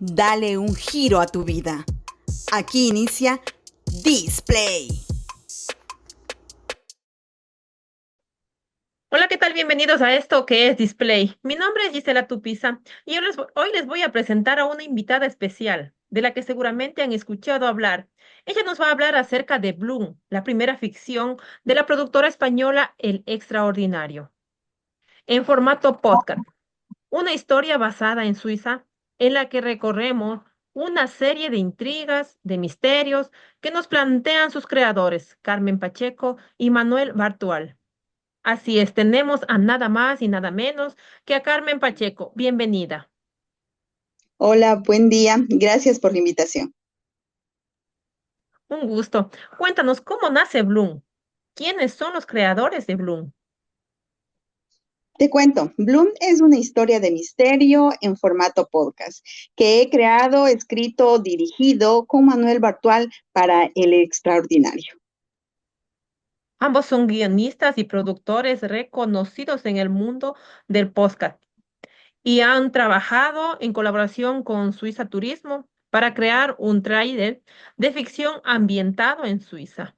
Dale un giro a tu vida. Aquí inicia Display. Hola, ¿qué tal? Bienvenidos a esto que es Display. Mi nombre es Gisela Tupiza y hoy les voy a presentar a una invitada especial, de la que seguramente han escuchado hablar. Ella nos va a hablar acerca de Bloom, la primera ficción de la productora española El Extraordinario, en formato podcast. Una historia basada en Suiza en la que recorremos una serie de intrigas, de misterios que nos plantean sus creadores, Carmen Pacheco y Manuel Bartual. Así es, tenemos a nada más y nada menos que a Carmen Pacheco. Bienvenida. Hola, buen día. Gracias por la invitación. Un gusto. Cuéntanos cómo nace Bloom. ¿Quiénes son los creadores de Bloom? Te cuento, Bloom es una historia de misterio en formato podcast que he creado, escrito, dirigido con Manuel Bartual para El Extraordinario. Ambos son guionistas y productores reconocidos en el mundo del podcast y han trabajado en colaboración con Suiza Turismo para crear un tráiler de ficción ambientado en Suiza.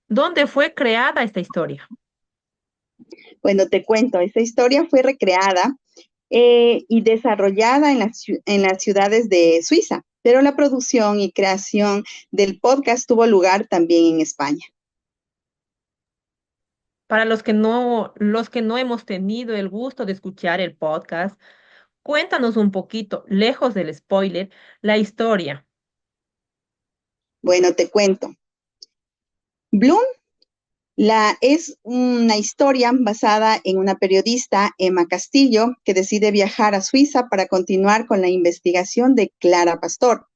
¿Dónde fue creada esta historia? Bueno, te cuento, esta historia fue recreada y desarrollada en las ciudades de Suiza, pero la producción y creación del podcast tuvo lugar también en España. Para los que no hemos tenido el gusto de escuchar el podcast, cuéntanos un poquito, lejos del spoiler, la historia. Bueno, te cuento. Bloom es una historia basada en una periodista, Emma Castillo, que decide viajar a Suiza para continuar con la investigación de Clara Pastor,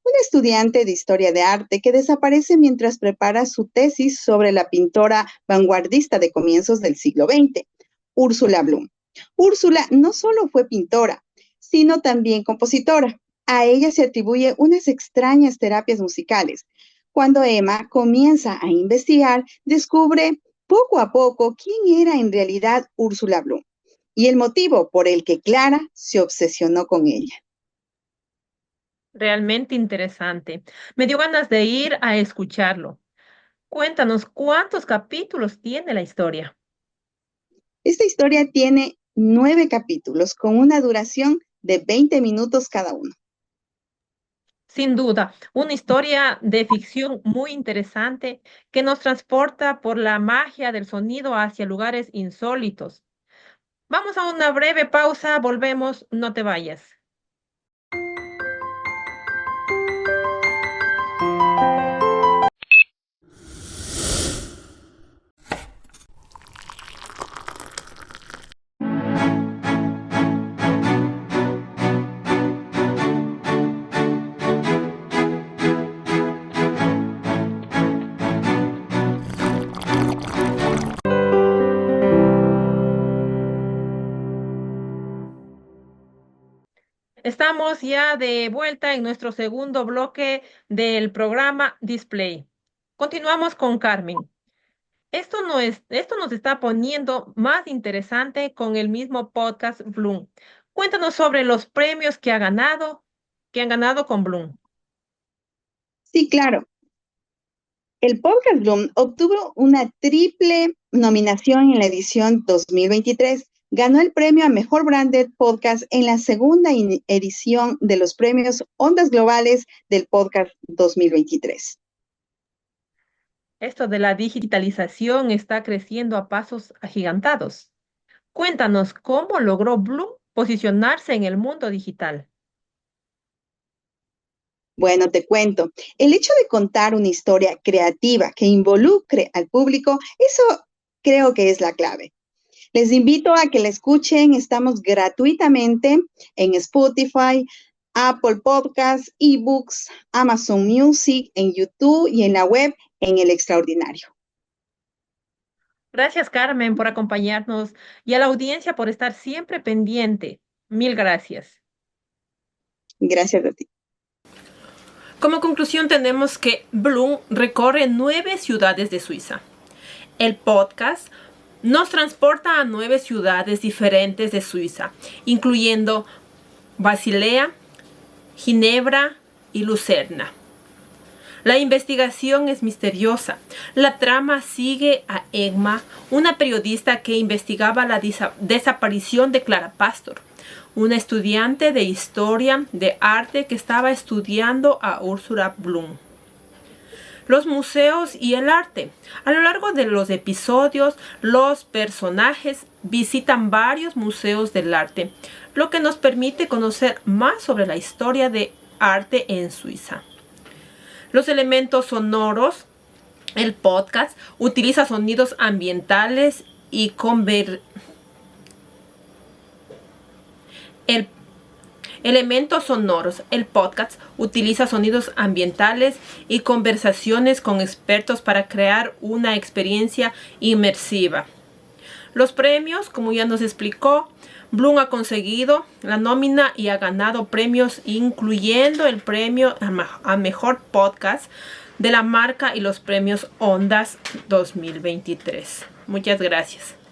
una estudiante de historia de arte que desaparece mientras prepara su tesis sobre la pintora vanguardista de comienzos del siglo XX, Úrsula Bloom. Úrsula no solo fue pintora, sino también compositora. A ella se atribuye unas extrañas terapias musicales. Cuando Emma comienza a investigar, descubre poco a poco quién era en realidad Úrsula Bloom y el motivo por el que Clara se obsesionó con ella. Realmente interesante. Me dio ganas de ir a escucharlo. Cuéntanos cuántos capítulos tiene la historia. Esta historia tiene 9 capítulos con una duración de 20 minutos cada uno. Sin duda, una historia de ficción muy interesante que nos transporta por la magia del sonido hacia lugares insólitos. Vamos a una breve pausa, volvemos, no te vayas. Estamos ya de vuelta en nuestro segundo bloque del programa Display. Continuamos con Carmen. Esto nos está poniendo más interesante con el mismo podcast Bloom. Cuéntanos sobre los premios que han ganado con Bloom. Sí, claro. El podcast Bloom obtuvo una triple nominación en la edición 2023. Ganó el premio a Mejor Branded Podcast en la segunda edición de los premios Ondas Globales del Podcast 2023. Esto de la digitalización está creciendo a pasos agigantados. Cuéntanos cómo logró Bloom posicionarse en el mundo digital. Bueno, te cuento, el hecho de contar una historia creativa que involucre al público, eso creo que es la clave. Les invito a que la escuchen. Estamos gratuitamente en Spotify, Apple Podcasts, eBooks, Amazon Music, en YouTube y en la web en El Extraordinario. Gracias, Carmen, por acompañarnos y a la audiencia por estar siempre pendiente. Mil gracias. Gracias a ti. Como conclusión tenemos que Bloom recorre 9 ciudades de Suiza. El podcast nos transporta a 9 ciudades diferentes de Suiza, incluyendo Basilea, Ginebra y Lucerna. La investigación es misteriosa. La trama sigue a Emma, una periodista que investigaba la desaparición de Clara Pastor, una estudiante de historia de arte que estaba estudiando a Ursula Bloom. Los museos y el arte. A lo largo de los episodios, los personajes visitan varios museos del arte, lo que nos permite conocer más sobre la historia de arte en Suiza. Los elementos sonoros. El podcast utiliza sonidos ambientales y elementos sonoros. El podcast utiliza sonidos ambientales y conversaciones con expertos para crear una experiencia inmersiva. Los premios, como ya nos explicó, Bloom ha conseguido la nómina y ha ganado premios, incluyendo el premio a Mejor Podcast de la marca y los premios Ondas 2023. Muchas gracias.